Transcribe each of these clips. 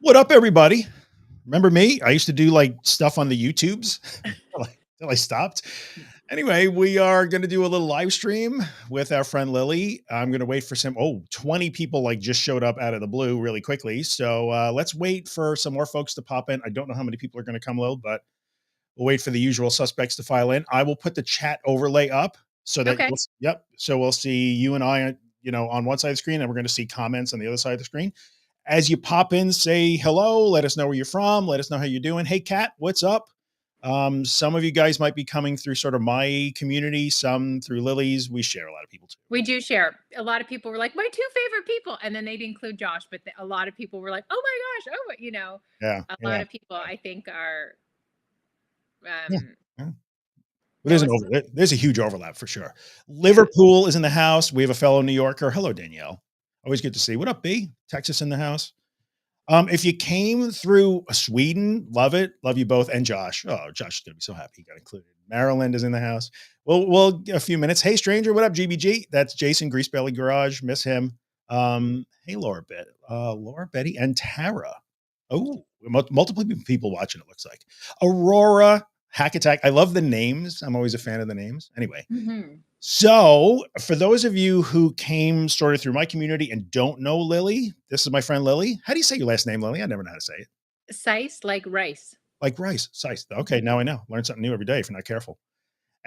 What up, everybody? Remember me? I used to do like stuff on the YouTubes till I stopped. Anyway, we are going to do a little live stream with our friend Lily. I'm going to wait for 20 people like just showed up out of the blue really quickly. So let's wait for some more folks to pop in. I don't know how many people are going to come, Lil, but we'll wait for the usual suspects to file in. I will put the chat overlay up so that Okay. yep. So we'll see you and I, on one side of the screen, and we're going to see comments on the other side of the screen. As you pop in, say hello, let us know where you're from, let us know how you're doing. Hey, Kat, what's up? Some of you guys might be coming through sort of my community, some through Lily's. We share a lot of people too. We do share. A lot of people were like, my two favorite people. And then they'd include Josh, but a lot of people were like, oh my gosh. Yeah, A lot yeah, of people I think are, yeah. um, Yeah. Well, that was, there's a huge overlap for sure. yeah. Liverpool is in the house. We have a fellow New Yorker. Hello, Danielle. Always good to see. What up, B? Texas in the house. If you came through Sweden, love it. Love you both. And Josh. Oh, Josh is going to be so happy he got included. Maryland is in the house. We'll a few minutes. Hey, stranger. What up, GBG? That's Jason Grease Belly Garage. Miss him. Hey, Laura, Betty, and Tara. Oh, multiple people watching, it looks like. Aurora, Hack Attack. I love the names. I'm always a fan of the names. Anyway, Mm-hmm. so, for those of you who came sort of through my community and don't know Lily, this is my friend Lily. How do you say your last name, Lily? I never know how to say it. Sice like rice. Like rice, sice. Okay, Mhm. now I know. Learn something new every day if you're not careful.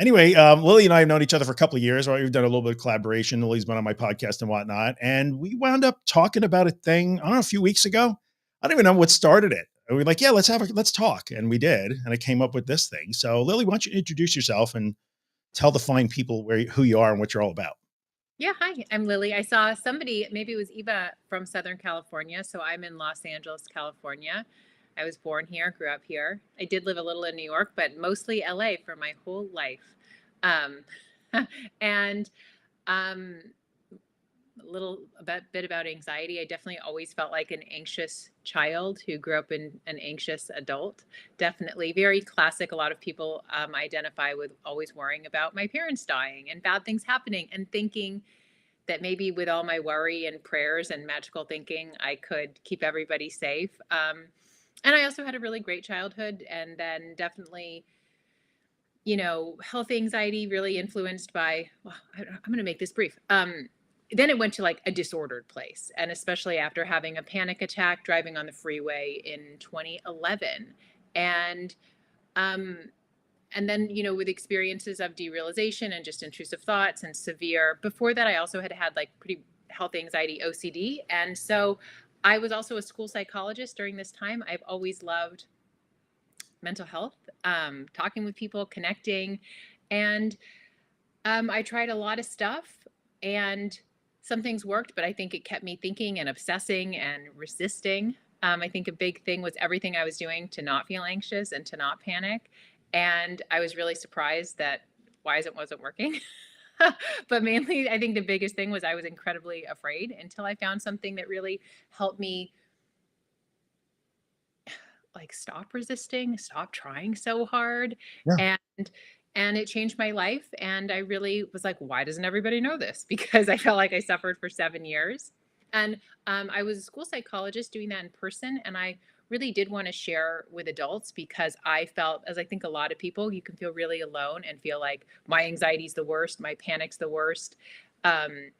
Anyway, Lily and I have known each other for a couple of years, right? We've done a little bit of collaboration. Lily's been on my podcast and whatnot. And we wound up talking about a thing, I don't know, a few weeks ago. I don't even know what started it. And we were like, yeah, let's talk. And we did. And I came up with this thing. So, Lily, why don't you introduce yourself and tell the fine people who you are and what you're all about? Yeah. Hi, I'm Lily. I saw somebody, maybe it was Eva from Southern California. So I'm in Los Angeles, California. I was born here, grew up here. I did live a little in New York, but mostly LA for my whole life. Um, and um, a bit about anxiety. I definitely always felt like an anxious child who grew up in an anxious adult. Definitely very classic. A lot of people identify with always worrying about my parents dying and bad things happening and thinking that maybe with all my worry and prayers and magical thinking, I could keep everybody safe. And I also had a really great childhood, and then definitely, health anxiety really influenced by, well, I'm going to make this brief. Then it went to like a disordered place. And especially after having a panic attack driving on the freeway in 2011. And, um, and then, with experiences of derealization and just intrusive thoughts and severe, before that, I also had like pretty health anxiety, OCD. And so I was also a school psychologist during this time. I've always loved mental health, talking with people, connecting. And I tried a lot of stuff, and some things worked, but I think it kept me thinking and obsessing and resisting. I think a big thing was everything I was doing to not feel anxious and to not panic. And I was really surprised that why it wasn't working. But mainly, I think the biggest thing was I was incredibly afraid until I found something that really helped me like stop resisting, stop trying so hard. Yeah. And it changed my life. And I really was like, why doesn't everybody know this? Because I felt like I suffered for 7 years. And I was a school psychologist doing that in person. And I really did want to share with adults because I felt, as I think a lot of people, you can feel really alone and feel like my anxiety's the worst, my panic's the worst. Um,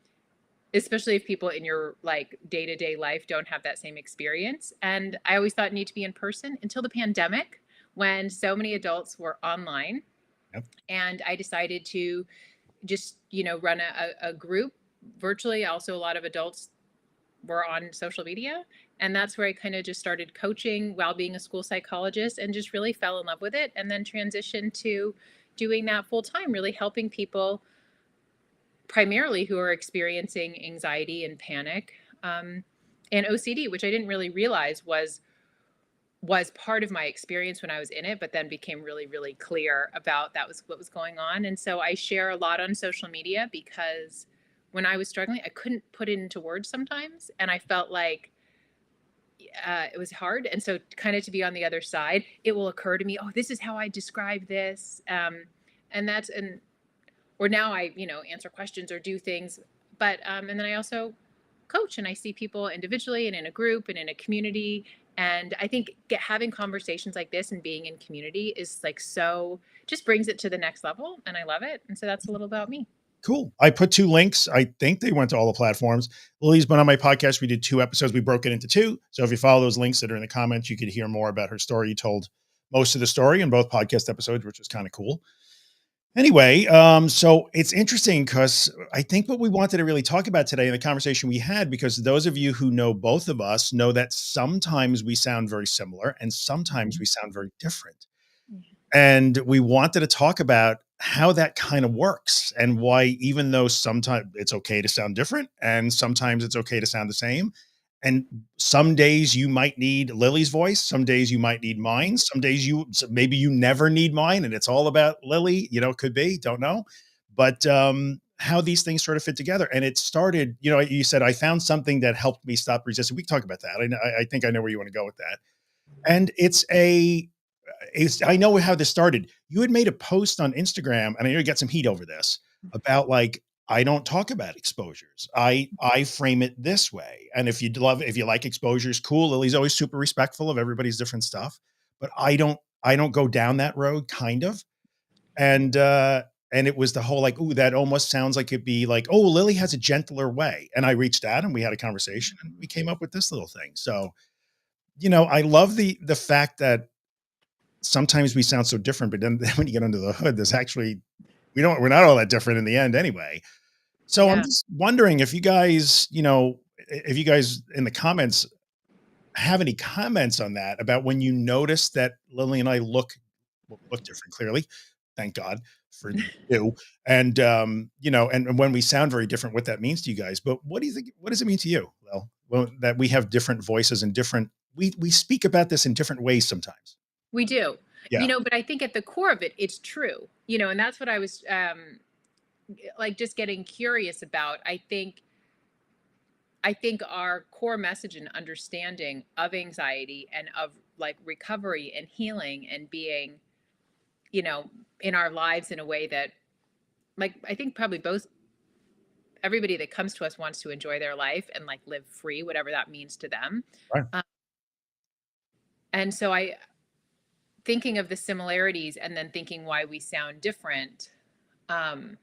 Especially if people in your like day-to-day life don't have that same experience. And I always thought it needed to be in person until the pandemic when so many adults were online. Yep. And I decided to just, run a group virtually. Also, a lot of adults were on social media. And that's where I kind of just started coaching while being a school psychologist and just really fell in love with it. And then transitioned to doing that full time, really helping people primarily who are experiencing anxiety and panic, and OCD, which I didn't really realize was part of my experience when I was in it, but then became really, really clear about that was what was going on. And so I share a lot on social media because when I was struggling, I couldn't put it into words sometimes, and I felt like it was hard. And so, kind of to be on the other side, it will occur to me, oh, this is how I describe this, and that's and or now I, answer questions or do things. But and then I also coach and I see people individually and in a group and in a community. And I think having conversations like this and being in community is like so just brings it to the next level. And I love it. And so that's a little about me. Cool. I put 2 links. I think they went to all the platforms. Lily's been on my podcast. We did 2 episodes. We broke it into 2. So if you follow those links that are in the comments, you could hear more about her story. You told most of the story in both podcast episodes, which was kind of cool. Anyway, so it's interesting because I think what we wanted to really talk about today in the conversation we had, because those of you who know both of us know that sometimes we sound very similar and sometimes we sound very different. And we wanted to talk about how that kind of works and why, even though sometimes it's okay to sound different and sometimes it's okay to sound the same. And some days you might need Lily's voice. Some days you might need mine. Some days maybe you never need mine and it's all about Lily, could be, don't know. But how these things sort of fit together. And it started, you said, I found something that helped me stop resisting. We can talk about that. I think I know where you want to go with that. And I know how this started. You had made a post on Instagram, and I know you got some heat over this about like, I don't talk about exposures. I frame it this way. And if you like exposures, cool. Lily's always super respectful of everybody's different stuff, but I don't go down that road, kind of. And it was the whole like, ooh, that almost sounds like it'd be like, oh, Lily has a gentler way. And I reached out and we had a conversation and we came up with this little thing. So, I love the fact that sometimes we sound so different, but then when you get under the hood, there's actually, we're not all that different in the end anyway. So I'm Yeah. just wondering if you guys in the comments have any comments on that about when you notice that Lily and I look different, clearly. Thank God for you. And, and when we sound very different, what that means to you guys. But what do you think? What does it mean to you? Well, that we have different voices and we speak about this in different ways sometimes. We do. Yeah. But I think at the core of it, it's true. And that's what I was like just getting curious about. I think our core message and understanding of anxiety and of like recovery and healing and being, you know, in our lives in a way that like I think probably both everybody that comes to us wants to enjoy their life and like live free, whatever that means to them. Right. Um, and so I thinking of the similarities and then thinking why we sound different. Um,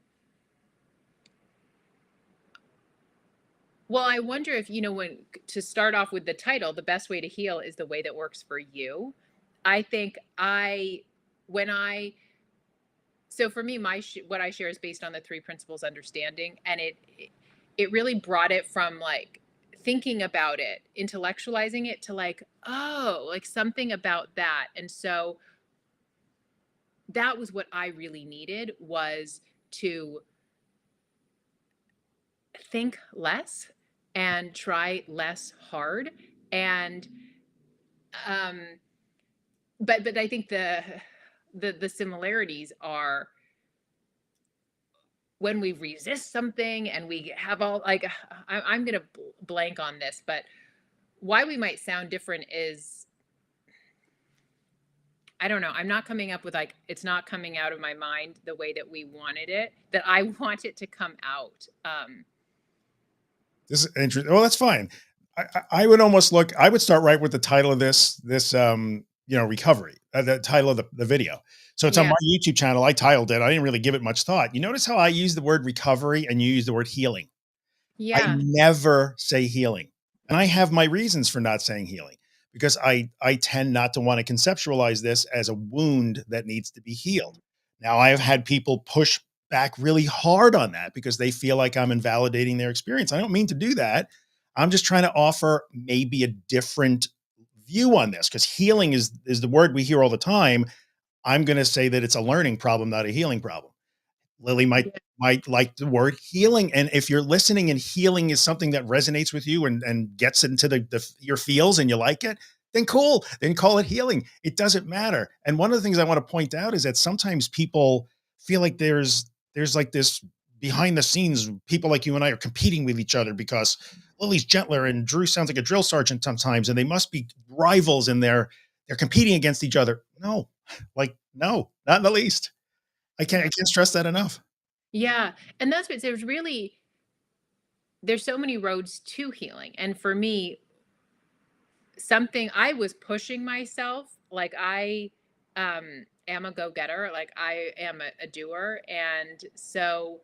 well, I wonder if, when to start off with the title, the best way to heal is the way that works for you. I think when I, so for me, what I share is based on the three principles understanding. And it really brought it from like thinking about it, intellectualizing it to like, oh, like something about that. And so that was what I really needed was to think less and try less hard. And um but I think the similarities are when we resist something and we have all like I'm gonna blank on this, but why we might sound different is I don't know. I'm not coming up with like it's not coming out of my mind the way that we wanted it, that I want it to come out. This is interesting. Well, that's fine. I would almost I would start right with the title of this recovery, the title of the video. So it's on Yeah. my YouTube channel. I titled it. I didn't really give it much thought. You notice how I use the word recovery and you use the word healing. I Yeah. never say healing. And I have my reasons for not saying healing because I tend not to want to conceptualize this as a wound that needs to be healed. Now, I have had people push back really hard on that because they feel like I'm invalidating their experience. I don't mean to do that. I'm just trying to offer maybe a different view on this because healing is the word we hear all the time. I'm going to say that it's a learning problem, not a healing problem. Lily might Yeah. might like the word healing. And if you're listening and healing is something that resonates with you and gets into your feels and you like it, then cool. Then call it healing. It doesn't matter. And one of the things I want to point out is that sometimes people feel like there's like this behind the scenes, people like you and I are competing with each other because Lily's gentler and Drew sounds like a drill sergeant sometimes, and they must be rivals and they're competing against each other. No, no, not in the least. I Yeah. can't stress that enough. Yeah. And that's what there's so many roads to healing. And for me, something I was pushing myself, like I am a go-getter, like I am a doer. And so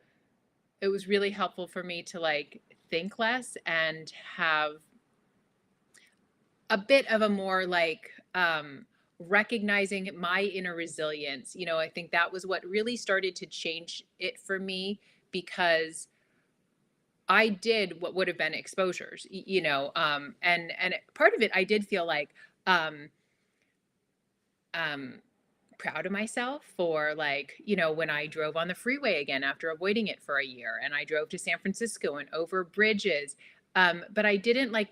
it was really helpful for me to like think less and have a bit of a more like recognizing my inner resilience. I think that was what really started to change it for me, because I did what would have been exposures, and part of it I did feel like um um proud of myself for, like, when I drove on the freeway again after avoiding it for a year, and I drove to San Francisco and over bridges. But I didn't like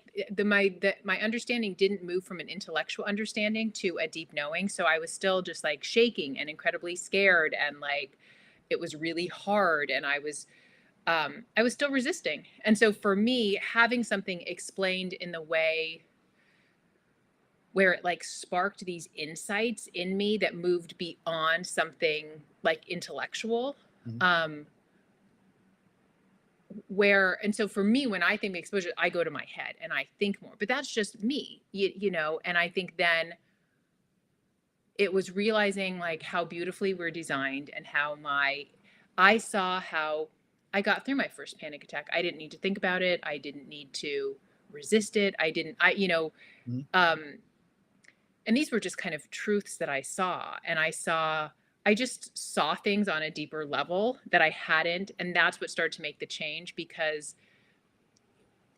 my understanding didn't move from an intellectual understanding to a deep knowing. So I was still just like shaking and incredibly scared, and like it was really hard, and I was still resisting. And so for me, having something explained in the way where it like sparked these insights in me that moved beyond something like intellectual, Mhm. um where and so for me, when I think of exposure, I go to my head and I think more, but that's just me, and I think then it was realizing like how beautifully we're designed, and how my I saw how I got through my first panic attack. I didn't need to think about it, I didn't need to resist it, I didn't I Mhm. um and these were just kind of truths that I saw, and I just saw things on a deeper level that I hadn't, and that's what started to make the change. Because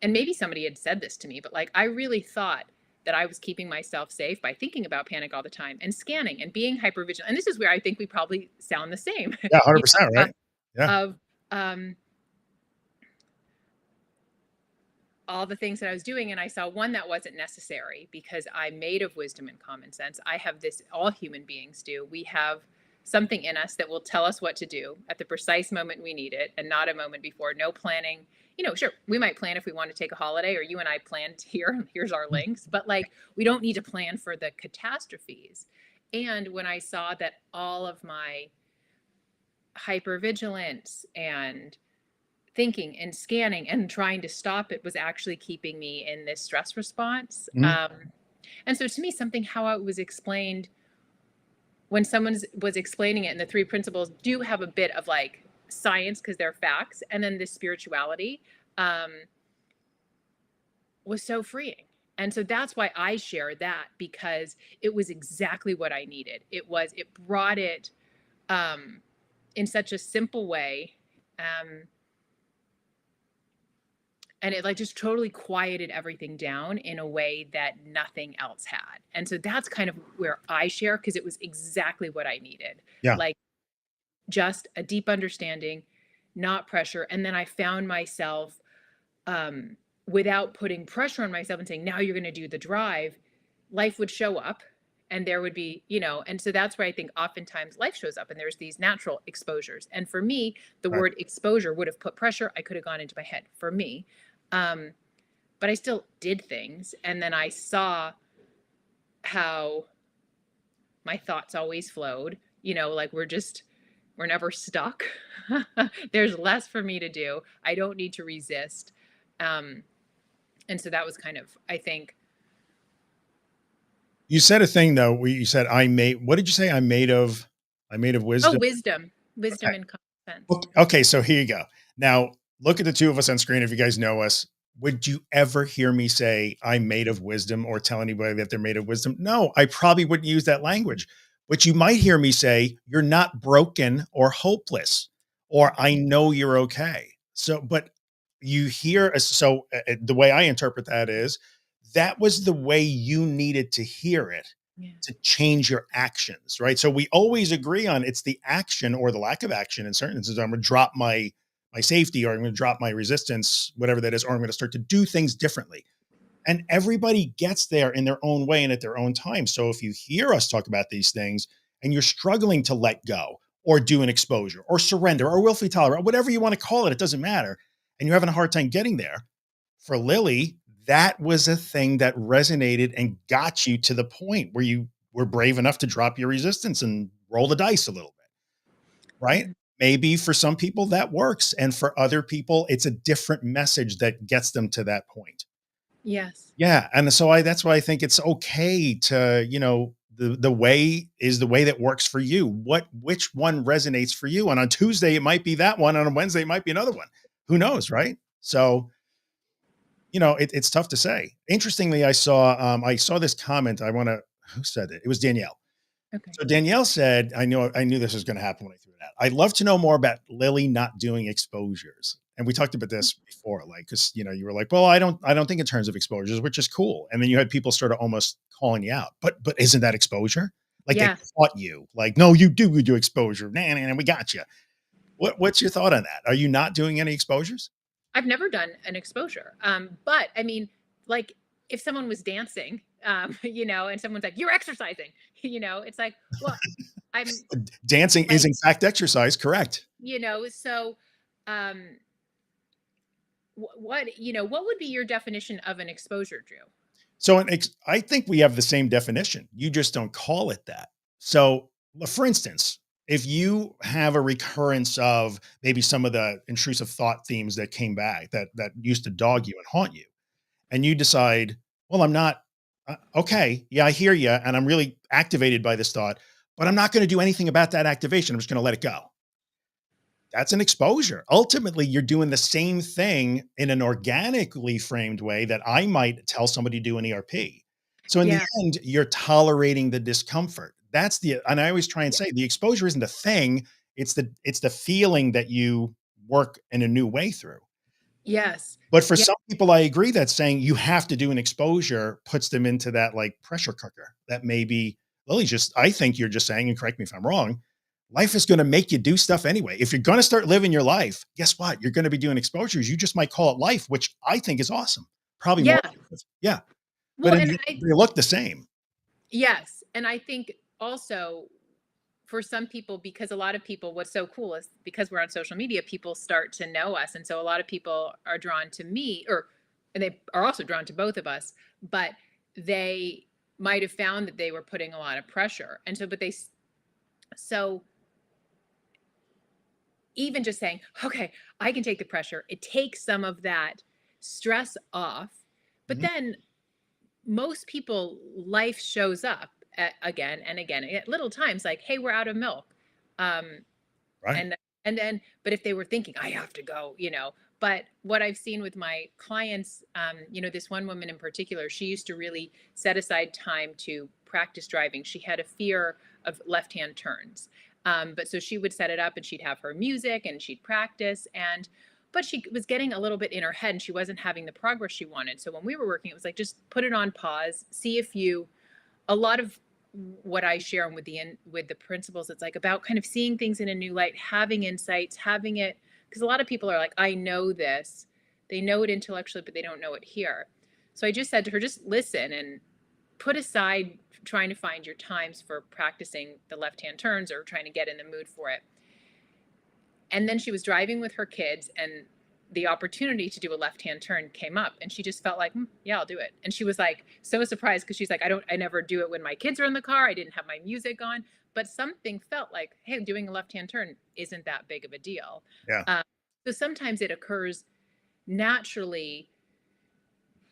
and maybe somebody had said this to me, but like I really thought that I was keeping myself safe by thinking about panic all the time and scanning and being hyper vigilant. And this is where I think we probably sound the same. Yeah, you 100%, know, right? Yeah. of um all the things that I was doing, and I saw one that wasn't necessary, because I'm made of wisdom and common sense. I have this, all human beings do. We have something in us that will tell us what to do at the precise moment we need it, and not a moment before. No planning. Sure, we might plan if we want to take a holiday, or you and I planned here, here's our links, but like we don't need to plan for the catastrophes. And when I saw that all of my hypervigilance and thinking and scanning and trying to stop it was actually keeping me in this stress response. Mhm. And so to me, something how it was explained when someone was explaining it, and the three principles do have a bit of like science because they're facts, and then this spirituality um, was so freeing. And so that's why I share that, because it was exactly what I needed. It brought it um, in such a simple way. Um, and it like just totally quieted everything down in a way that nothing else had. And so that's kind of where I share, because it was exactly what I needed. Yeah. Like just a deep understanding, not pressure. And then I found myself um without putting pressure on myself and saying, now you're going to do the drive, life would show up, and there would be, and so that's where I think oftentimes life shows up, and there's these natural exposures. And for me, the Right. word exposure would have put pressure, I could have gone into my head for me. um but I still did things. And then I saw how my thoughts always flowed, like we're never stuck. There's less for me to do. I don't need to resist. Um, and so that was kind of, I think, You said a thing though, where you said, what did you say? I'm made of oh, wisdom. wisdom Okay. and common sense. Okay, so here you go. Now, look at the two of us on screen. If you guys know us, would you ever hear me say I'm made of wisdom, or tell anybody that they're made of wisdom? No, I probably wouldn't use that language. But you might hear me say, you're not broken or hopeless, or I know you're okay. So, but you hear, the way I interpret that is that was the way you needed to hear it Yeah. to change your actions, right? So we always agree on it's the action or the lack of action in certain instances. I'm going to drop my safety, or I'm going to drop my resistance, whatever that is, or I'm going to start to do things differently. And everybody gets there in their own way and at their own time. So if you hear us talk about these things and you're struggling to let go or do an exposure or surrender or willfully tolerate, whatever you want to call it, it doesn't matter. And you're having a hard time getting there, for Lily, that was a thing that resonated and got you to the point where you were brave enough to drop your resistance and roll the dice a little bit, right? Mhm. Maybe for some people that works. And for other people, it's a different message that gets them to that point. Yes. Yeah, and so that's why I think it's okay to, the way is the way that works for you. Which one resonates for you? And on Tuesday it might be that one, and on Wednesday it might be another one. Who knows, right? So, it's tough to say. Interestingly, I saw this comment. I want to Who said it? It was Danielle. Okay. So Danielle said, I knew this was going to happen when I threw it out. I'd love to know more about Lily not doing exposures. And we talked about this before, like, cause you were like, well, I don't think in terms of exposures, which is cool. And then you had people sort of almost calling you out, but isn't that exposure? Like they Yeah. caught you like, no, you do exposure. Nah, nah, nah, we got you. What's your thought on that? Are you not doing any exposures? I've never done an exposure. But I mean, like if someone was dancing, and someone's like, "You're exercising," it's like, well, I'm Dancing is like, in fact exercise. Correct. so, um, what would be your definition of an exposure, Drew? So I think we have the same definition. You just don't call it that. So, for instance, if you have a recurrence of maybe some of the intrusive thought themes that came back that used to dog you and haunt you, and you decide, well, I'm not okay. Yeah, I hear you, and I'm really activated by this thought, but I'm not going to do anything about that activation. I'm just going to let it go. That's an exposure. Ultimately, you're doing the same thing in an organically framed way that I might tell somebody to do an ERP. So in the Yeah. end, you're tolerating the discomfort. And I always try and Yeah. say the exposure isn't a thing. It's the feeling that you work in a new way through. Yes. But for Yeah. some people, I agree that saying you have to do an exposure puts them into that like pressure cooker that maybe I think you're just saying, and correct me if I'm wrong, life is going to make you do stuff anyway. If you're going to start living your life, guess what? You're going to be doing exposures. You just might call it life, which I think is awesome. Probably more. Yeah. Yeah. But Well, and they look the same. yes, and I think also for some people, because a lot of people, what's so cool is because we're on social media, people start to know us. And so a lot of people are drawn to me, and they are also drawn to both of us, but they might have found that they were putting a lot of pressure. And so, so even just saying, okay, I can take the pressure, it takes some of that stress off. But Mhm. then most people, life shows up again and again at little times, like, hey, we're out of milk. Um, Right. and then but if they were thinking I have to go, but what I've seen with my clients, this one woman in particular, she used to really set aside time to practice driving. She had a fear of left hand turns, but so she would set it up and she'd have her music and she'd practice, and but she was getting a little bit in her head and she wasn't having the progress she wanted. So when we were working, it was like, just put it on pause, see if you a lot of what I share with the principles, it's like about kind of seeing things in a new light, having insights, having it, because a lot of people are like, I know this. They know it intellectually, but they don't know it here. So I just said to her, just listen and put aside trying to find your times for practicing the left hand turns or trying to get in the mood for it. And then she was driving with her kids, and the opportunity to do a left hand turn came up, and she just felt like, yeah, I'll do it. And she was like so surprised because she's like, I never do it when my kids are in the car. I didn't have my music on, but something felt like, hey, doing a left hand turn isn't that big of a deal. Yeah. um, so sometimes it occurs naturally,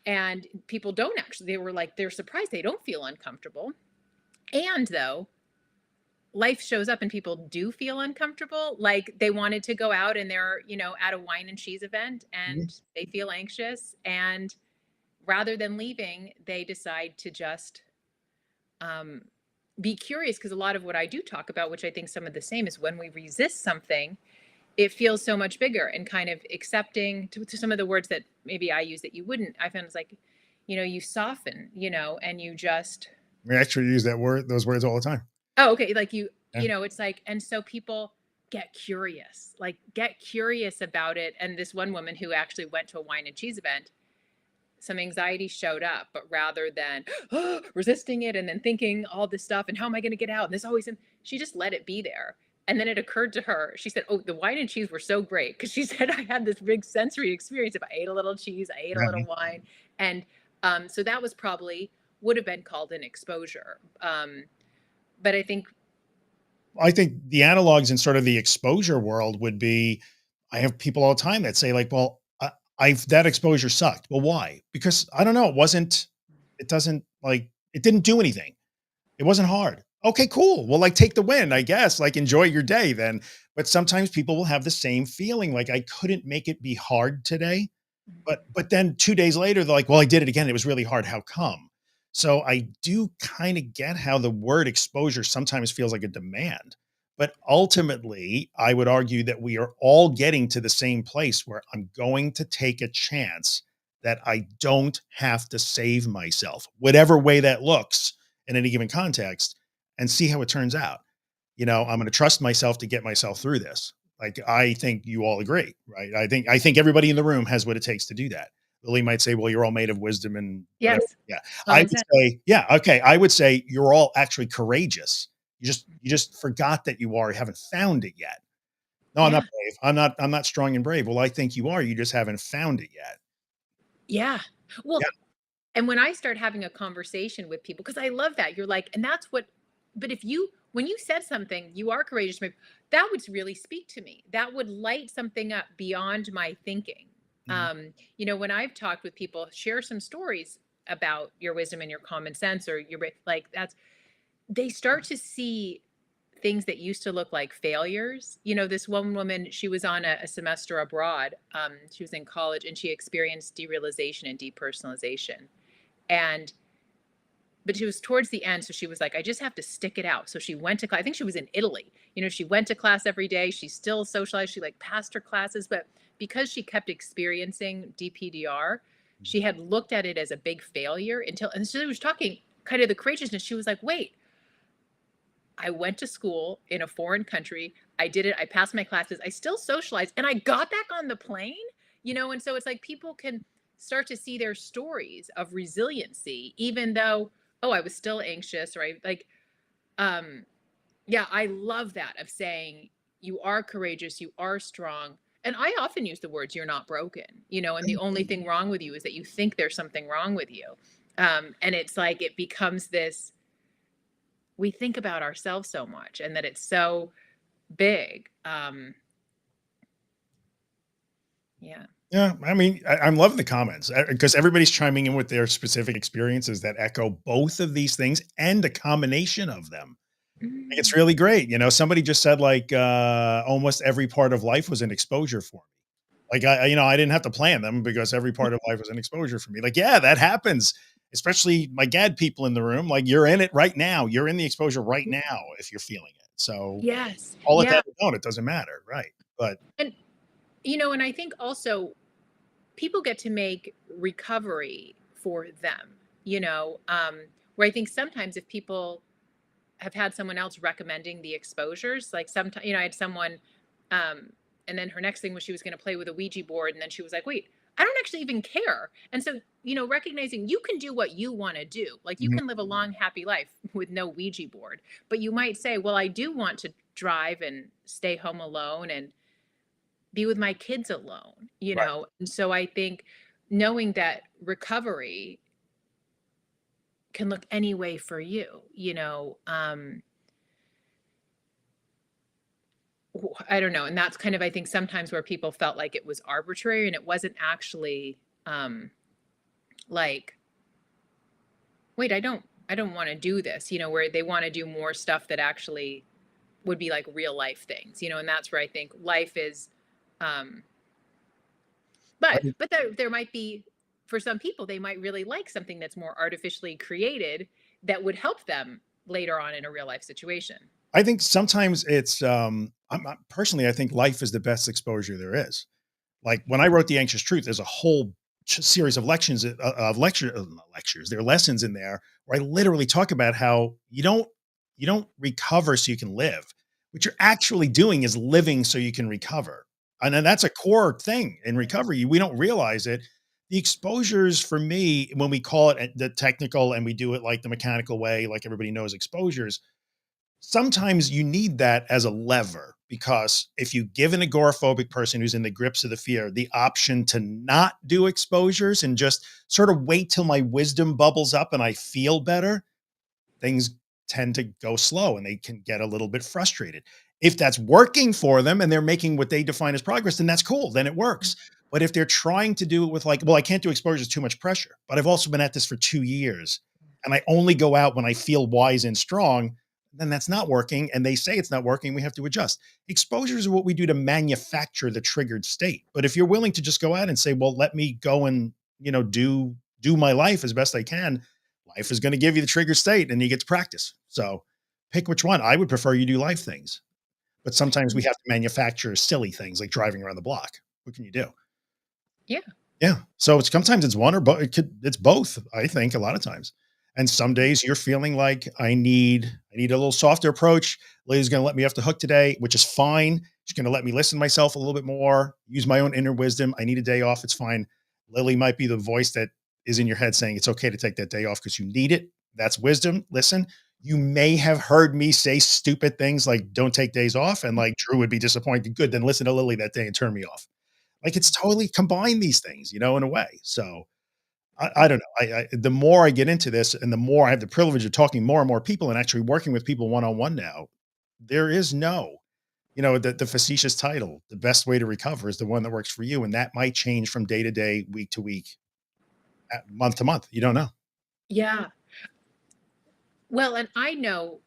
and people don't actually, they were like, they're surprised they don't feel uncomfortable. And though life shows up and people do feel uncomfortable, like they wanted to go out and they're, at a wine and cheese event Mhm. and they feel anxious, and rather than leaving, they decide to just um, be curious, because a lot of what I do talk about, which I think some of the same, is when we resist something, it feels so much bigger, and kind of accepting to some of the words that maybe I use that you wouldn't. I found it's like, you soften, and you just, We actually use those words all the time. oh, okay. Like Yeah. it's like, and so people get curious about it. And this one woman who actually went to a wine and cheese event, some anxiety showed up, but rather than resisting it and then thinking all this stuff and how am I going to get out? And there's always, she just let it be there. And then it occurred to her, she said, oh, the wine and cheese were so great. Cause she said, I had this big sensory experience. If I ate a little cheese, I ate a little Yeah. wine. And so that was probably would have been called an exposure. But I think, I think the analogs in sort of the exposure world would be, I have people all the time that say like, well, I've that exposure sucked. Well, why? Because I don't know. It doesn't like, it didn't do anything. It wasn't hard. Okay, cool. Well, like take the win, I guess, like enjoy your day then. But sometimes people will have the same feeling like I couldn't make it be hard today. But then 2 days later, they're like, "Well, I did it again. It was really hard. How come?" So I do kind of get how the word exposure sometimes feels like a demand. But ultimately, I would argue that we are all getting to the same place where I'm going to take a chance that I don't have to save myself, whatever way that looks in any given context, and see how it turns out. I'm going to trust myself to get myself through this. Like, I think you all agree, right? I think everybody in the room has what it takes to do that. Lily might say, well, you're all made of wisdom and whatever. Yes, Yeah. I common would sense. say, yeah, okay. I would say you're all actually courageous. You just forgot that you are, you haven't found it yet. No, I'm not Yeah. brave. I'm not strong and brave. Well, I think you are. You just haven't found it yet. Yeah. Yeah. Well, and when I start having a conversation with people, because I love that, you're like, and that's what, but if you, when you said something, you are courageous, that would really speak to me. That would light something up beyond my thinking. Mhm. When I've talked with people, share some stories about your wisdom and your common sense, or your, like, that's, they start to see things that used to look like failures. This one woman, she was on a semester abroad. She was in college and she experienced derealization and depersonalization. And but she was towards the end, so she was like, I just have to stick it out. So she went to class. I think she was in Italy. She went to class every day. She still socialized. She like passed her classes, but because she kept experiencing DPDR, she had looked at it as a big failure until, and so she was talking kind of the courageousness. She was like, wait, I went to school in a foreign country. I did it. I passed my classes. I still socialized and I got back on the plane. And so it's like people can start to see their stories of resiliency, even though, oh, I was still anxious, right? Like, um, yeah, I love that of saying you are courageous, you are strong. And I often use the words you're not broken, and the only thing wrong with you is that you think there's something wrong with you. And it's like it becomes this, we think about ourselves so much and that it's so big. Yeah. Yeah, I mean, I'm loving the comments because everybody's chiming in with their specific experiences that echo both of these things and a combination of them. Like, it's Mm. really great. Somebody just said like almost every part of life was an exposure for me. Like I didn't have to plan them because every part of life was an exposure for me. Like, yeah, that happens. Especially my GAD people in the room. Like, you're in it right now. You're in the exposure right now if you're feeling it. So Yes. call it Yeah. that or don't, it doesn't matter. Right. But And I think also people get to make recovery for them, where I think sometimes if people have had someone else recommending the exposures, like sometimes, I had someone, um, and then her next thing was she was going to play with a Ouija board. And then she was like, wait, I don't actually even care. And so, recognizing you can do what you want to do. Like you mhm, can live a long, happy life with no Ouija board, but you might say, well, I do want to drive and stay home alone and be with my kids alone, right. And so I think knowing that recovery can look any way for you. I don't know. And that's kind of, I think, sometimes where people felt like it was arbitrary and it wasn't actually um, like, wait, I don't want to do this, where they want to do more stuff that actually would be like real life things. And that's where I think life is. Um, but there might be, for some people, they might really like something that's more artificially created that would help them later on in a real life situation. I think sometimes it's personally, I think life is the best exposure there is. Like, when I wrote The Anxious Truth, there's a whole series of lections not lectures, there are lessons in there where I literally talk about how you don't recover so you can live. What you're actually doing is living so you can recover. And then that's a core thing in recovery. We don't realize it. The exposures for me, when we call it the technical and we do it like the mechanical way, like everybody knows exposures, sometimes you need that as a lever, because if you give an agoraphobic person who's in the grips of the fear the option to not do exposures and just sort of wait till my wisdom bubbles up and I feel better, things tend to go slow and they can get a little bit frustrated. If that's working for them and they're making what they define as progress, then that's cool. Then it works. But if they're trying to do it with like, well, I can't do exposure, it's too much pressure, but I've also been at this for 2 years and I only go out when I feel wise and strong, then that's not working. And they say it's not working. We have to adjust. Exposure is what we do to manufacture the triggered state. But if you're willing to just go out and say, well, let me go and, do my life as best I can, life is going to give you the triggered state and you get to practice. So pick which one. I would prefer you do life things, but sometimes we have to manufacture silly things like driving around the block. What can you do? Yeah. Yeah. So it's sometimes it's one or both. It's both, I think, a lot of times. And some days you're feeling like I need a little softer approach. Lily's gonna let me off the hook today, which is fine. She's gonna let me listen to myself a little bit more, use my own inner wisdom. I need a day off. It's fine. Lily might be the voice that is in your head saying it's okay to take that day off because you need it. That's wisdom. Listen, you may have heard me say stupid things like don't take days off, and like Drew would be disappointed. Good, then listen to Lily that day and turn me off. Like it's totally combine these things, in a way. So I don't know. The more I get into this and the more I have the privilege of talking more and more people and actually working with people one-on-one now, there is no, the facetious title, the best way to recover is the one that works for you. And that might change from day to day, week to week, month to month. You don't know. Yeah. Well, and I know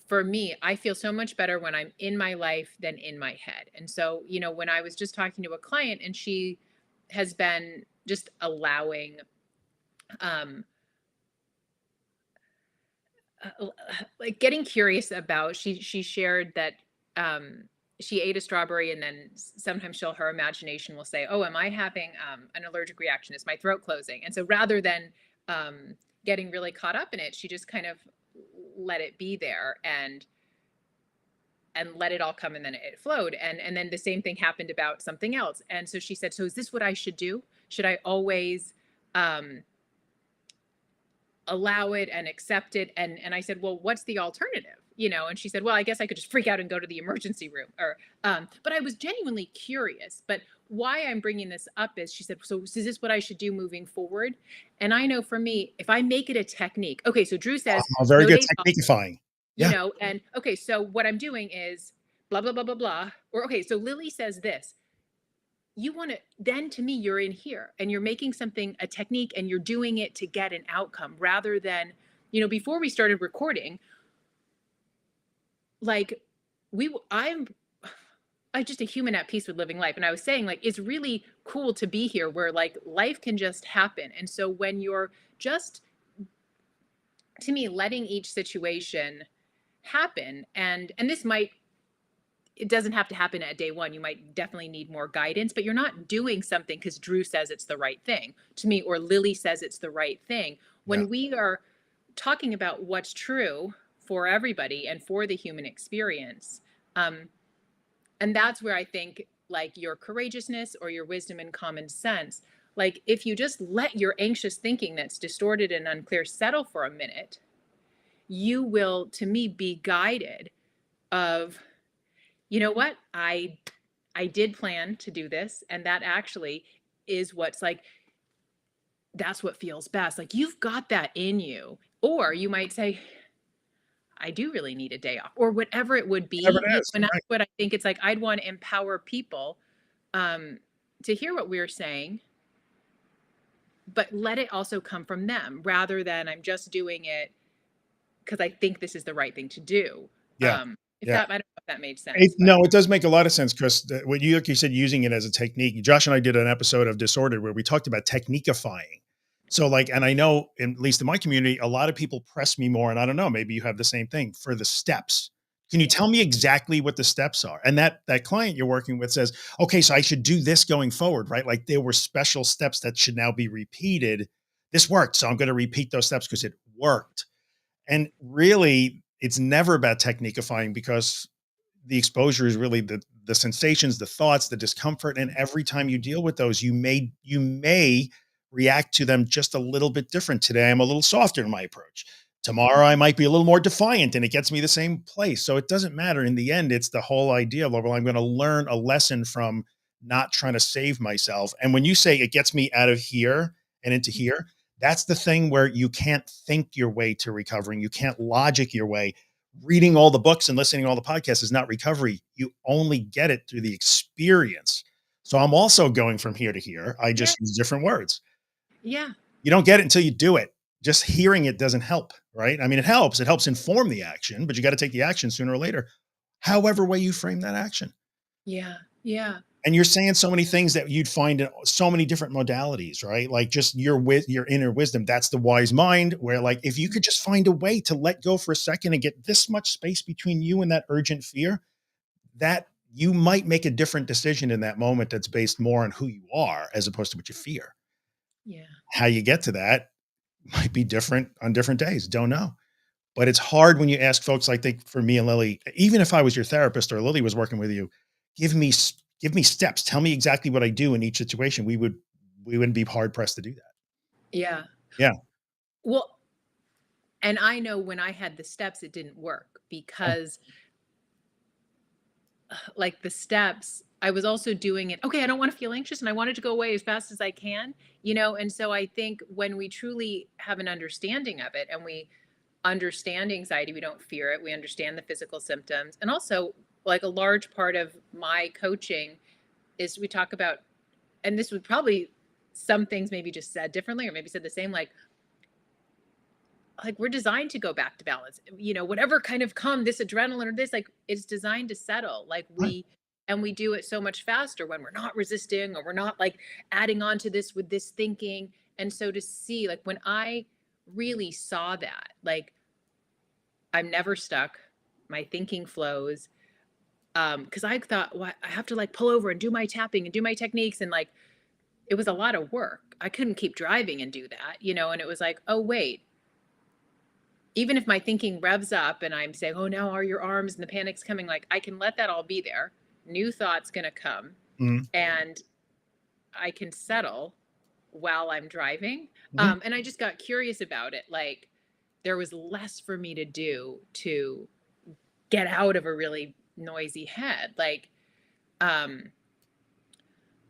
for me, I feel so much better when I'm in my life than in my head. And so, when I was just talking to a client and she has been just allowing, um, like getting curious about, she shared that, she ate a strawberry and then sometimes her imagination will say, oh, am I having an allergic reaction? Is my throat closing? And so rather than getting really caught up in it, she just kind of let it be there and let it all come, and then it flowed, and then the same thing happened about something else. And so she said, so is this what I should do? Should I always um allow it and accept it? And I said, well, what's the alternative? And she said, well, I guess I could just freak out and go to the emergency room. Or but I was genuinely curious. But why I'm bringing this up is, she said, so is this what I should do moving forward? And I know for me, if I make it a technique, okay, so Drew says Very no good days off, techniquifying. Yeah. and okay, so what I'm doing is blah blah blah blah blah. Or okay, so Lily says this. You want to, then to me, you're in here and you're making something a technique and you're doing it to get an outcome rather than, before we started recording, like I'm just a human at peace with living life. And I was saying, like, it's really cool to be here where like life can just happen. And so when you're just, to me, letting each situation happen, and this might, it doesn't have to happen at day one. You might definitely need more guidance, but you're not doing something because Drew says it's the right thing to me, or Lily says it's the right thing. Yeah. When we are talking about what's true for everybody and for the human experience, and that's where I think like your courageousness or your wisdom and common sense, like if you just let your anxious thinking that's distorted and unclear settle for a minute, you will, to me, be guided of, you know what, I did plan to do this, and that actually is what's like, that's what feels best. Like you've got that in you. Or you might say, I do really need a day off, or whatever it would Whatever be. it is. And that's Right. what I think it's like. I'd want to empower people um, to hear what we're saying, but let it also come from them rather than I'm just doing it because I think this is the right thing to do. Yeah. If Yeah. that, I don't know if that made sense, but No, it does make a lot of sense, Chris. What you, like you said, using it as a technique. Josh and I did an episode of Disordered where we talked about techniquifying. So like, and I know at least in my community, a lot of people press me more, and I don't know, maybe you have the same thing for the steps. Can you yeah. tell me exactly what the steps are? And that client you're working with says, okay, so I should do this going forward, right? Like there were special steps that should now be repeated. This worked. So I'm going to repeat those steps because it worked. And really, it's never about techniquifying because the exposure is really the sensations, the thoughts, the discomfort. And every time you deal with those, you may react to them just a little bit different. Today, I'm a little softer in my approach. Tomorrow, I might be a little more defiant and it gets me the same place. So it doesn't matter. In the end, it's the whole idea of, well, I'm going to learn a lesson from not trying to save myself. And when you say it gets me out of here and into here, that's the thing where you can't think your way to recovering. You can't logic your way. Reading all the books and listening to all the podcasts is not recovery. You only get it through the experience. So I'm also going from here to here. I Yeah. just use different words. Yeah. You don't get it until you do it. Just hearing it doesn't help, right? I mean, it helps. It helps inform the action, but you got to take the action sooner or later, however way you frame that action. Yeah. Yeah. And you're saying so many things that you'd find in so many different modalities, right? Like just your with your inner wisdom. That's the wise mind. Where like if you could just find a way to let go for a second and get this much space between you and that urgent fear, that you might make a different decision in that moment that's based more on who you are as opposed to what you fear. Yeah. How you get to that might be different on different days. Don't know. But it's hard when you ask folks like they for me and Lily, even if I was your therapist or Lily was working with you, give me steps. Tell me exactly what I do in each situation. We wouldn't be hard pressed to do that. Yeah. Yeah. Well, and I know when I had the steps, it didn't work Yeah. because like the steps, I was also doing it. Okay, I don't want to feel anxious and I wanted to go away as fast as I can, and so I think when we truly have an understanding of it and we understand anxiety, we don't fear it, we understand the physical symptoms. And also, like a large part of my coaching is we talk about, and this would probably some things maybe just said differently or maybe said the same, like we're designed to go back to balance, whatever kind of come this adrenaline or this, like it's designed to settle, like Right. we do it so much faster when we're not resisting or we're not like adding on to this with this thinking. And so to see, like when I really saw that, like I'm never stuck, my thinking flows, because I thought, well, I have to like pull over and do my tapping and do my techniques, and like it was a lot of work, I couldn't keep driving and do that, and it was like, oh wait, even if my thinking revs up and I'm saying, "Oh, now are your arms," and the panic's coming, like I can let that all be there. New thoughts gonna come, Mhm. and I can settle while I'm driving. Mhm. And I just got curious about it. Like there was less for me to do to get out of a really noisy head. Like, um,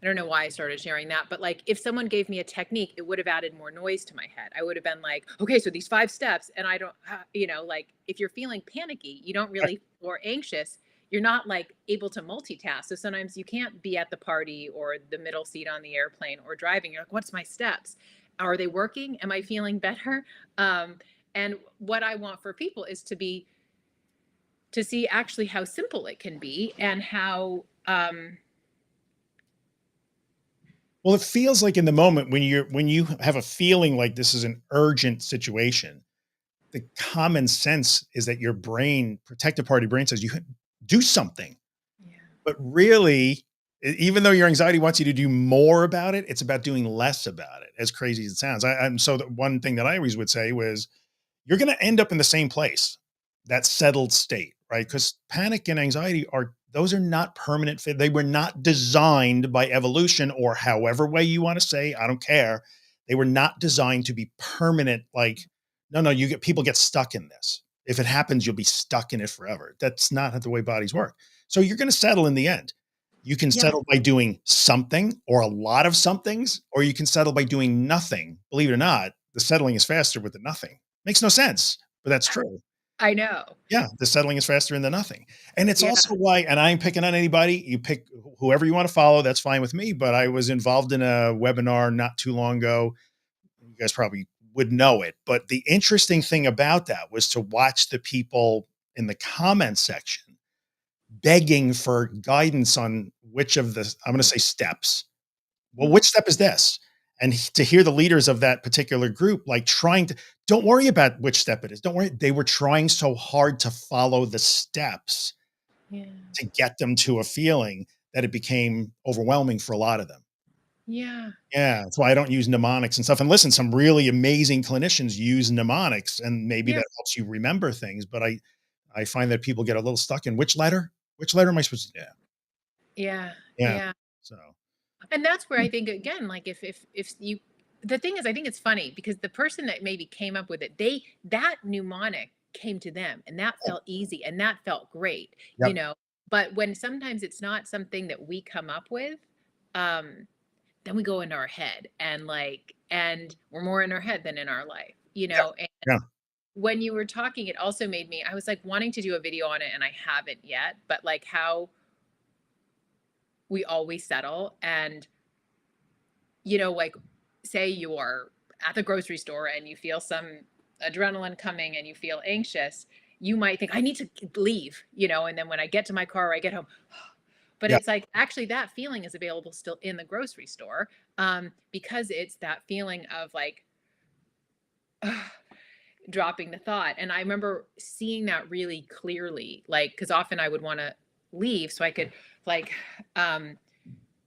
I don't know why I started sharing that, but like if someone gave me a technique, it would have added more noise to my head. I would have been like, okay, so these 5 steps, and I don't, like if you're feeling panicky, you don't Yeah. really, or anxious, you're not like able to multitask. So sometimes you can't be at the party or the middle seat on the airplane or driving. You're like, what's my steps? Are they working? Am I feeling better? Um, and what I want for people is to see actually how simple it can be and how, Well, it feels like in the moment when you have a feeling like this is an urgent situation, the common sense is that your brain, protective part of your brain says you do something. yeah, But really, even though your anxiety wants you to do more about it, it's about doing less about it, as crazy as it sounds. I'm so the one thing that I always would say was you're going to end up in the same place, that settled state, right? Because panic and anxiety those are not permanent. They were not designed by evolution or however way you want to say. I don't care. They were not designed to be permanent. Like, no, no, people get stuck in this. If it happens, you'll be stuck in it forever. That's not the way bodies work. So you're going to settle in the end. You can yeah, settle by doing something or a lot of somethings, or you can settle by doing nothing. Believe it or not, the settling is faster with the nothing. Makes no sense, but that's true. I know. Yeah, the settling is faster in the nothing. And it's Yeah. also why, and I ain't picking on anybody, you pick whoever you want to follow, that's fine with me. But I was involved in a webinar not too long ago. You guys probably would know it. But the interesting thing about that was to watch the people in the comment section begging for guidance on which of the, I'm going to say steps, well, which Mhm. step is this? And to hear the leaders of that particular group, like trying to, don't worry about which step it is. Don't worry. They were trying so hard to follow the steps Yeah. to get them to a feeling that it became overwhelming for a lot of them. Yeah. Yeah. That's why I don't use mnemonics and stuff. And listen, some really amazing clinicians use mnemonics and maybe Yeah. that helps you remember things. But I find that people get a little stuck in which letter? Which letter am I supposed to? Yeah. Yeah. Yeah. Yeah. So, And that's where I think again, like if you the thing is, I think it's funny because the person that maybe came up with it, that mnemonic came to them and that yeah. felt easy and that felt great, you Yep. know. But when sometimes it's not something that we come up with, um, then we go into our head and we're more in our head than in our life, Yeah. And Yeah. when you were talking, it also made me, I was like wanting to do a video on it and I haven't yet, but like how we always settle. And, like, say you are at the grocery store and you feel some adrenaline coming and you feel anxious, you might think, I need to leave, and then when I get to my car or I get home, but Yeah. it's like actually that feeling is available still in the grocery store, because it's that feeling of like dropping the thought. And I remember seeing that really clearly, like, because often I would want to leave so I could, like, um,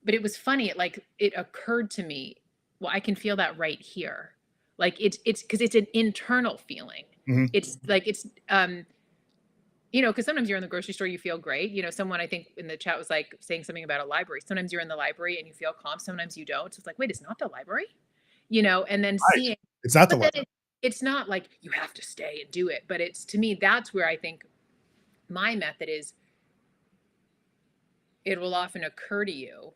but it was funny. It occurred to me, well, I can feel that right here. Like it's because it's an internal feeling. Mhm. It's like because sometimes you're in the grocery store, you feel great. Someone I think in the chat was like saying something about a library. Sometimes you're in the library and you feel calm. Sometimes you don't. So it's like, wait, it's not the library, and then Right. seeing, It's not the but then level. it's not like you have to stay and do it. But it's, to me, that's where I think my method is. It will often occur to you,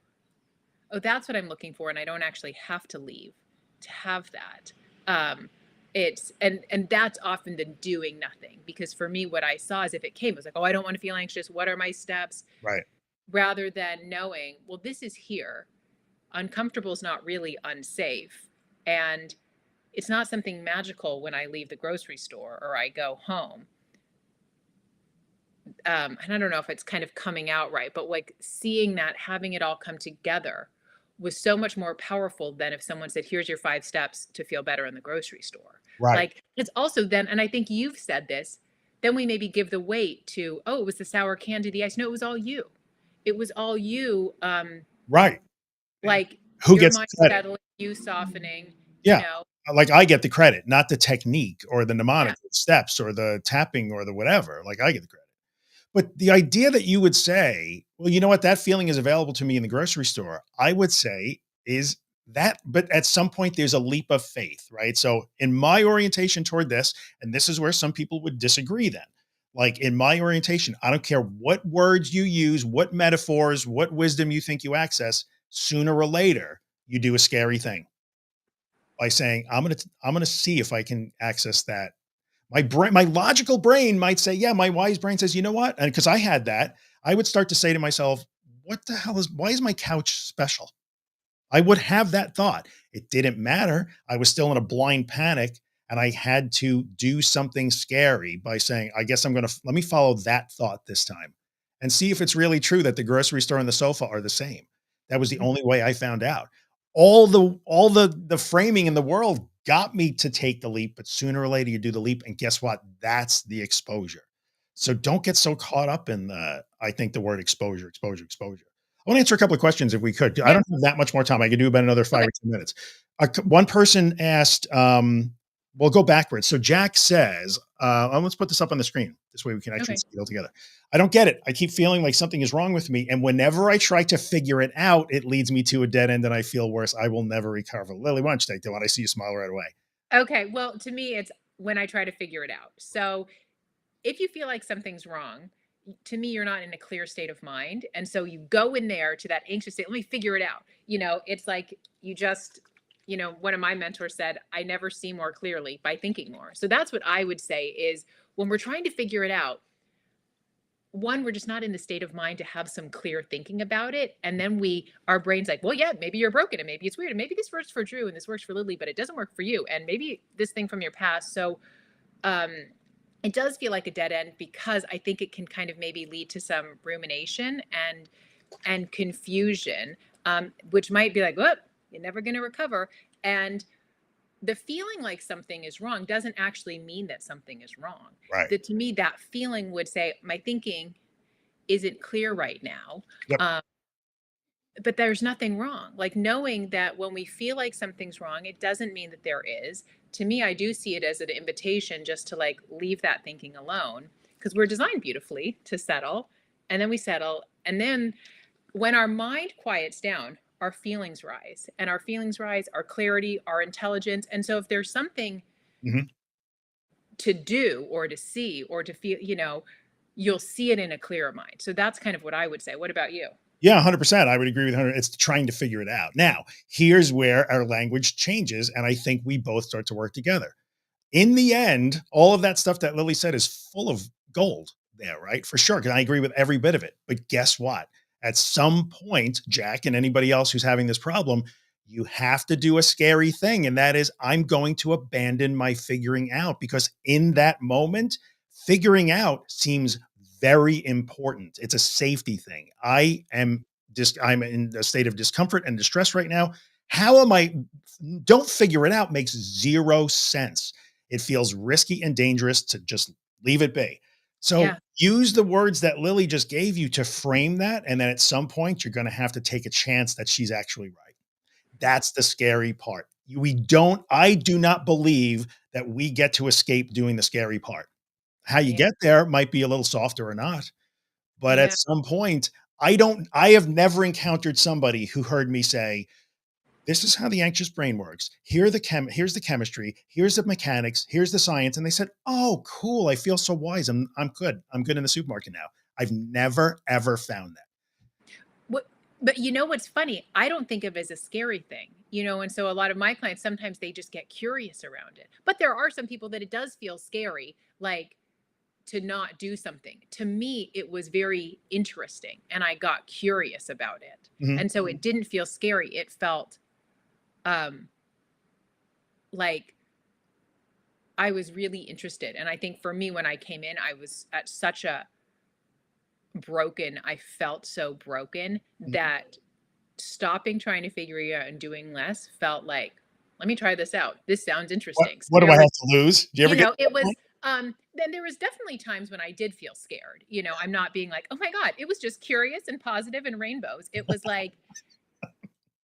oh, that's what I'm looking for, and I don't actually have to leave to have that. Um, it's and that's often the doing nothing, because for me, what I saw is if it came, it was like, oh, I don't want to feel anxious. What are my steps? Right. Rather than knowing, well, this is here. Uncomfortable is not really unsafe, and it's not something magical when I leave the grocery store or I go home. And I don't know if it's kind of coming out right, but like seeing that, having it all come together was so much more powerful than if someone said, here's your 5 steps to feel better in the grocery store. Right. Like it's also then, and I think you've said this, then we maybe give the weight to, oh, it was the sour candy, the ice. No, it was all you. It was all you. Right. Like Who your gets the mind credit? settling, you softening, you Yeah. know. Like I get the credit, not the technique or the Yeah. mnemonic steps or the tapping or the whatever. Like I get the credit. But the idea that you would say, well, you know what, that feeling is available to me in the grocery store, I would say is that, but at some point there's a leap of faith, right? So in my orientation toward this, and this is where some people would disagree then. Like in my orientation, I don't care what words you use, what metaphors, what wisdom you think you access, sooner or later, you do a scary thing by saying, I'm gonna see if I can access that. My logical brain might say, yeah, my wise brain says, you know what? And because I had that, I would start to say to myself, what the hell why is my couch special? I would have that thought. It didn't matter. I was still in a blind panic and I had to do something scary by saying, I guess I'm going to, let me follow that thought this time and see if it's really true that the grocery store and the sofa are the same. That was the Mhm. only way I found out. All the framing in the world got me to take the leap, but sooner or later you do the leap. And guess what? That's the exposure. So don't get so caught up in I think the word exposure, exposure, exposure. I want to answer a couple of questions if we could. I Yeah. don't have that much more time. I could do about another 5 Okay. or 10 minutes. One person asked, we'll go backwards. So Jack says, let's put this up on the screen. This way we can actually Okay. see it all together. I don't get it. I keep feeling like something is wrong with me. And whenever I try to figure it out, it leads me to a dead end and I feel worse. I will never recover. Lily, why don't you take that one? I see you smile right away. Okay. Well, to me, it's when I try to figure it out. So if you feel like something's wrong, to me, you're not in a clear state of mind. And so you go in there to that anxious state, let me figure it out. It's like you just, one of my mentors said, I never see more clearly by thinking more. So that's what I would say is when we're trying to figure it out, one, we're just not in the state of mind to have some clear thinking about it. And then our brain's like, well, yeah, maybe you're broken and maybe it's weird. And maybe this works for Drew and this works for Lily, but it doesn't work for you. And maybe this thing from your past. So, um, it does feel like a dead end because I think it can kind of maybe lead to some rumination and confusion, which might be like, "Whoop, you're never going to recover." And the feeling like something is wrong doesn't actually mean that something is wrong. Right. That, to me, that feeling would say, "My thinking isn't clear right now." Yep. Um, but there's nothing wrong. Like knowing that when we feel like something's wrong, it doesn't mean that there is. To me, I do see it as an invitation just to like leave that thinking alone, because we're designed beautifully to settle, and then we settle. And then when our mind quiets down, our feelings rise, and our feelings rise, our clarity, our intelligence. And so if there's something Mhm. to do or to see or to feel, you'll see it in a clearer mind. So that's kind of what I would say. What about you? Yeah, 100%. I would agree with 100. It's trying to figure it out. Now, here's where our language changes. And I think we both start to work together. In the end, all of that stuff that Lily said is full of gold there, right? For sure. Cause I agree with every bit of it. But guess what? At some point, Jack and anybody else who's having this problem, you have to do a scary thing. And that is, I'm going to abandon my figuring out, because in that moment, figuring out seems very important. It's a safety thing. I'm in a state of discomfort and distress right now. How am I? Don't figure it out makes zero sense. It feels risky and dangerous to just leave it be. So Yeah. use the words that Lily just gave you to frame that. And then at some point, you're going to have to take a chance that she's actually right. That's the scary part. I do not believe that we get to escape doing the scary part. How you Yeah. get there might be a little softer or not, but at Yeah. some point, I have never encountered somebody who heard me say, this is how the anxious brain works. Here's the chemistry, here's the mechanics, here's the science. And they said, oh, cool. I feel so wise. I'm good. I'm good in the supermarket now. I've never, ever found that. What, but you know what's funny? I don't think of it as a scary thing, and so a lot of my clients sometimes they just get curious around it. But there are some people that it does feel scary, like to not do something. To me, it was very interesting and I got curious about it. Mhm. And so it didn't feel scary. It felt um like I was really interested. And I think for me when I came in, I was at such a I felt so broken Mhm. that stopping trying to figure it out and doing less felt like, let me try this out. This sounds interesting. So What do there I was, have to lose? Do you ever get to it that was point? then there was definitely times when I did feel scared. I'm not being like, oh my God, it was just curious and positive and rainbows. It was like,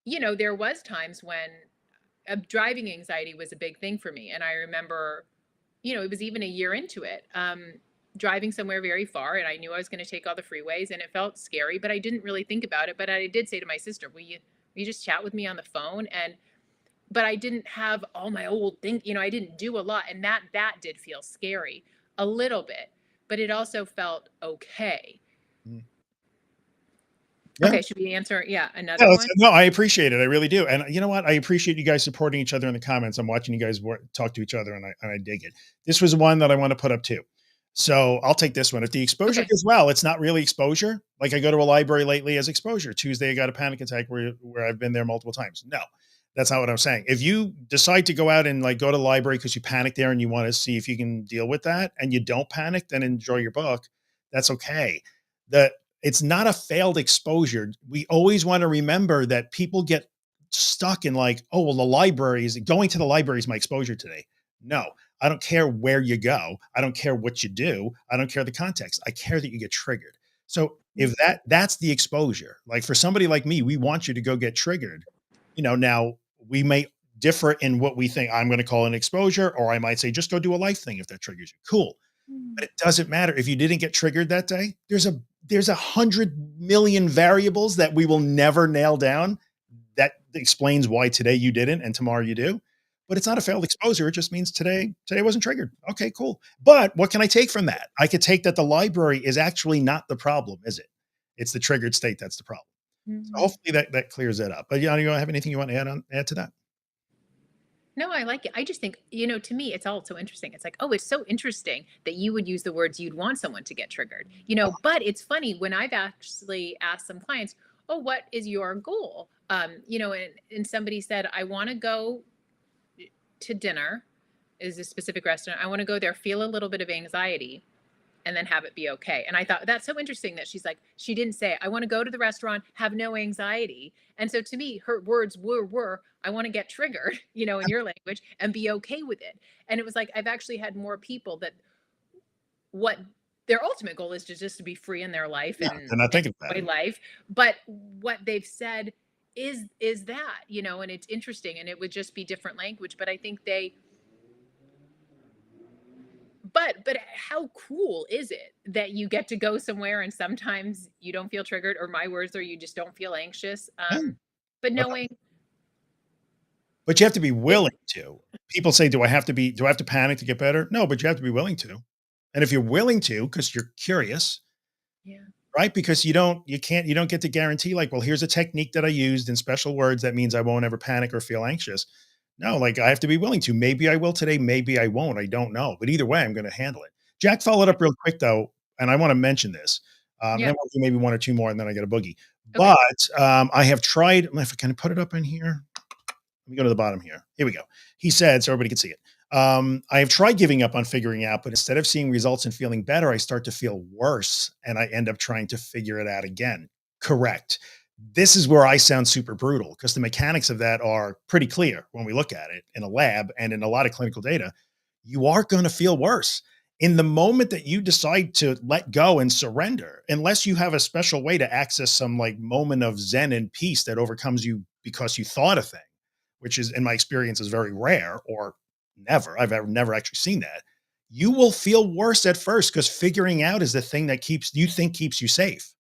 there was times when driving anxiety was a big thing for me. And I remember, it was even a year into it. Driving somewhere very far, and I knew I was going to take all the freeways, and it felt scary, but I didn't really think about it. But I did say to my sister, will you just chat with me on the phone? And but I didn't have all my old thing, I didn't do a lot. And that did feel scary a little bit, but it also felt okay. Mhm. Yeah. Okay, should we answer? Yeah, Yeah, another one. no, I appreciate it. I really do. And you know what? I appreciate you guys supporting each other in the comments. I'm watching you guys talk to each other, and I dig it. This was one that I want to put up too. So I'll take this one. If the exposure Okay. goes well, it's not really exposure. Like I go to a library lately as exposure. Tuesday, I got a panic attack where I've been there multiple times. No, that's not what I'm saying. If you decide to go out and like go to the library because you panic there and you want to see if you can deal with that, and you don't panic, then enjoy your book. That's okay. The It's not a failed exposure. We always want to remember that people get stuck in like, oh, well, going to the library is my exposure today. No, I don't care where you go. I don't care what you do. I don't care the context. I care that you get triggered. So if Mhm. that's the exposure, like for somebody like me, we want you to go get triggered. Now we may differ in what we think I'm going to call an exposure, or I might say, just go do a life thing if that triggers you. Cool. But Mm. it doesn't matter if you didn't get triggered that day. There's 100 million variables that we will never nail down. That explains why today you didn't and tomorrow you do. But it's not a failed exposure. It just means today wasn't triggered. Okay, cool. But what can I take from that? I could take that the library is actually not the problem, is it? It's the triggered state that's the problem. So Mhm. hopefully that clears that up. But yeah, you have anything you want to add to that? No, I like it. I just think, to me, it's all so interesting. It's like, oh, it's so interesting that you would use the words you'd want someone to get triggered, but it's funny when I've actually asked some clients, oh, what is your goal? And somebody said, I want to go to dinner, is a specific restaurant. I want to go there, feel a little bit of anxiety, and then have it be okay. And I thought that's so interesting that she didn't say, I want to go to the restaurant, have no anxiety. And so to me, her words were, I want to get triggered, in your language and be okay with it. And it was like, I've actually had more people that what their ultimate goal is just to be free in their life Yeah, and they're not thinking about enjoy it. life. But what they've said is that, and it's interesting and it would just be different language. But I think but how cool is it that you get to go somewhere and sometimes you don't feel triggered, or my words are you just don't feel anxious, Yeah. but knowing But you have to be it. willing to. People say, do I have to panic to get better? No, but you have to be willing to. And if you're willing to, because you're curious, Yeah. right? Because you don't get to guarantee like, well, here's a technique that I used in special words. That means I won't ever panic or feel anxious. No, like I have to be willing to. Maybe I will today. Maybe I won't. I don't know. But either way, I'm going to handle it. Jack followed Yeah. up real quick though. And I want to mention this. And Yeah. then we'll do maybe one or two more, and then I get a boogie. Okay. But I have tried. If I can put it up in here, let me go to the bottom here. Here we go. He said, so everybody can see it. I have tried giving up on figuring out, but instead of seeing results and feeling better, I start to feel worse and I end up trying to figure it out again. Correct. This is where I sound super brutal because the mechanics of that are pretty clear when we look at it in a lab and in a lot of clinical data. You are going to feel worse. In the moment that you decide to let go and surrender, unless you have a special way to access some like moment of zen and peace that overcomes you because you thought a thing, which is in my experience is very rare or never. Never actually seen that. You will feel worse at first because figuring out is the thing that keeps you safe.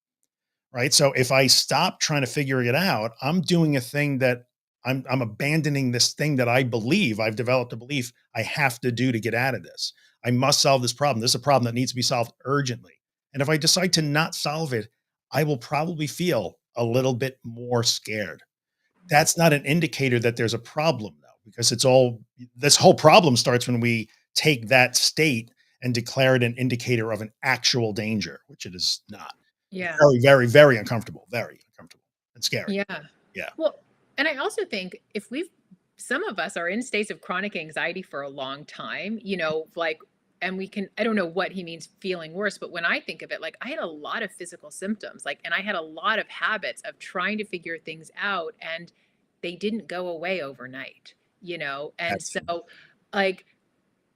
Right. So if I stop trying to figure it out, I'm doing a thing that I'm abandoning this thing that I believe I've developed a belief I have to do to get out of this. I must solve this problem. This is a problem that needs to be solved urgently. And if I decide to not solve it, I will probably feel a little bit more scared. That's not an indicator that there's a problem though, because this whole problem starts when we take that state and declare it an indicator of an actual danger, which it is not. It's Yeah. very, very, very uncomfortable and scary. Yeah. Yeah. Well, and I also think if some of us are in states of chronic anxiety for a long time, like, and I don't know what he means feeling worse, but when I think of it, like I had a lot of physical symptoms, like, and I had a lot of habits of trying to figure things out and they didn't go away overnight, and That's so like,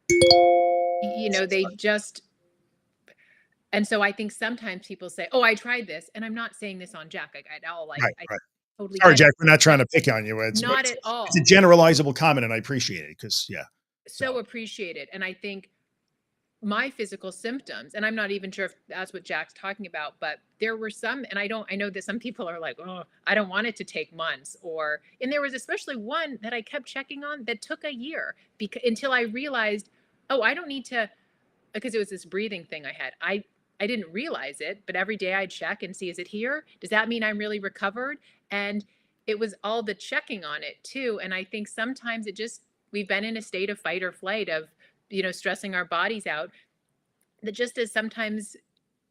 they just, and so I think sometimes people say, "Oh, I tried this," and I'm not saying this on Jack, like, at all, like, right, I right. totally Sorry, get it. Jack, we're not But trying to pick on you. not at It's a all. generalizable comment, and I appreciate it because yeah. So So appreciated. And I think my physical symptoms, and I'm not even sure if that's what Jack's talking about, but there were some, and I know that some people are like, oh, I don't want it to take months, and there was especially one that I kept checking on that took a year until I realized, oh, I don't need to, because it was this breathing thing I had. I didn't realize it, but every day I'd check and see, is it here? Does that mean I'm really recovered? And it was all the checking on it too. And I think sometimes we've been in a state of fight or flight of, stressing our bodies out. That just as sometimes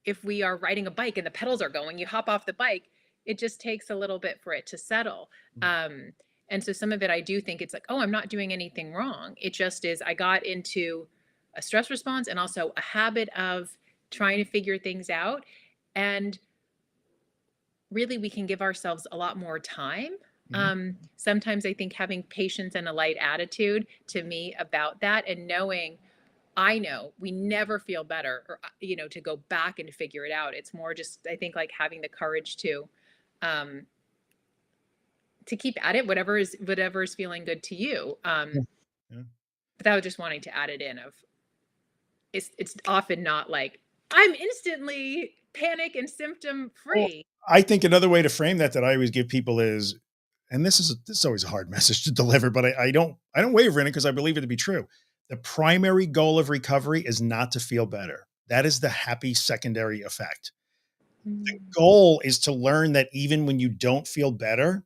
if we are riding a bike and the pedals are going, you hop off the bike, it just takes a little bit for it to settle. Um, and so some of it, I do think it's like, oh, I'm not doing anything wrong. It just is, I got into a stress response and also a habit of trying to figure things out. And really, we can give ourselves a lot more time. mhm. Sometimes I think having patience and a light attitude to me about that, and knowing, I know we never feel better, or to go back and figure it out. It's more just, I think, like having the courage um to keep at it, whatever is feeling good to you. Yeah, yeah. But that was just wanting to add it in of, it's often not like I'm instantly panic and symptom Well, free. I think another way to frame that I always give people is, and this is always a hard message to deliver, but I don't waver in it because I believe it to be true. The primary goal of recovery is not to feel better. That is the happy secondary effect. The Mm. goal is to learn that even when you don't feel better,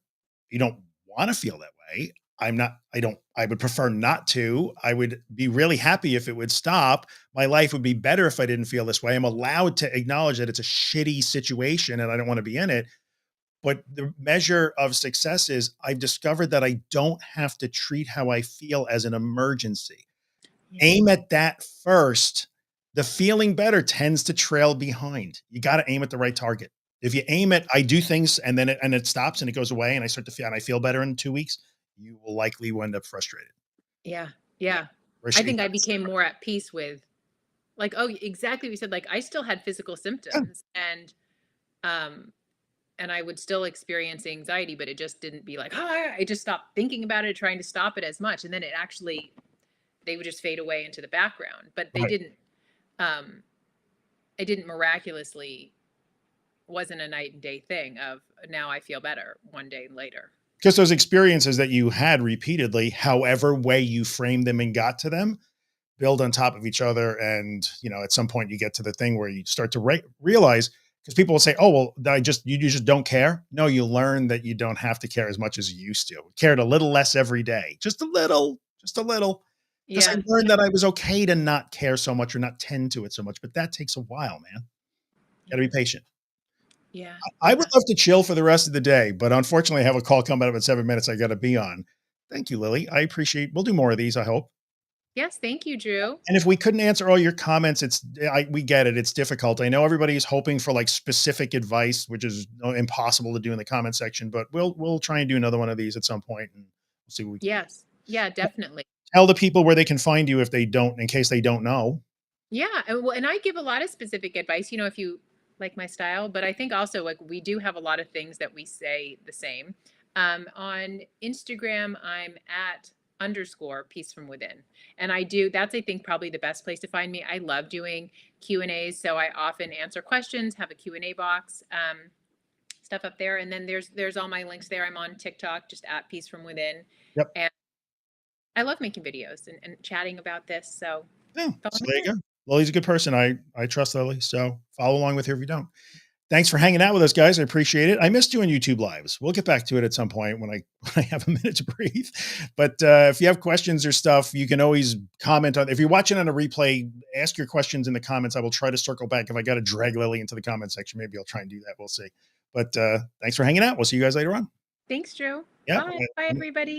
you don't want to feel that way. I would prefer not to. I would be really happy if it would stop. My life would be better if I didn't feel this way. I'm allowed to acknowledge that it's a shitty situation and I don't want to be in it. But the measure of success is I've discovered that I don't have to treat how I feel as an emergency. Yeah. Aim at that first. The feeling better tends to trail behind. You got to aim at the right target. If you aim at, I do things and then it stops and it goes away and I start to feel and I feel better in 2 weeks, you will likely wind up frustrated. Yeah. Yeah. Yeah. I think I became more at peace with, like, oh, exactly, we said, like, I still had physical Yeah, symptoms, um and I would still experience anxiety, but it just didn't be like, ah, I just stopped thinking about it, trying to stop it as much, and then they would just fade away into the background. But they right. didn't. Um, it didn't miraculously, wasn't a night and day thing of now I feel better one day later. Because those experiences that you had repeatedly, however way you framed them and got to them, build on top of each other. And, at some point you get to the thing where you start to realize, because people will say, oh, well, you just don't care. No, you learn that you don't have to care as much as you used to. Cared a little less every day, just a little, just a little. Because I Yeah. learned that I was okay to not care so much or not tend to it so much, but that takes a while, man. Got to be Yeah. patient. Yeah. I would Yeah. love to chill for the rest of the day, but unfortunately, I have a call coming up in 7 minutes I got to be on. Thank you, Lily. I appreciate. We'll do more of these, I hope. Yes. Thank you, Drew. And if we couldn't answer all your comments, we get it. It's difficult. I know everybody's hoping for like specific advice, which is impossible to do in the comment section, but we'll try and do another one of these at some point and we'll see what we can do. Yes. Yeah, definitely. Tell the people where they can find you if they don't, in case they don't know. Yeah, and I give a lot of specific advice, if you like my style, but I think also like we do have a lot of things that we say the same. On Instagram, I'm at underscore peace from within. And that's I think probably the best place to find me. I love doing Q&As, so I often answer questions, have a Q&A box, stuff up there. And then there's all my links there. I'm on TikTok, just at peace from within. Yep. And I love making videos and chatting about this. So Yeah. follow So me there you there. go. Lily's a good person. I trust Lily. So follow along with her if you don't. Thanks for hanging out with us, guys. I appreciate it. I missed doing YouTube lives. We'll get back to it at some point when I when I have a minute to breathe. But if you have questions or stuff, you can always comment on. If you're watching on a replay, ask your questions in the comments. I will try to circle back. If I got to drag Lily into the comment section, maybe I'll try and do that. We'll see. But thanks for hanging out. We'll see you guys later on. Thanks, Drew. Yeah. Bye. Bye, everybody.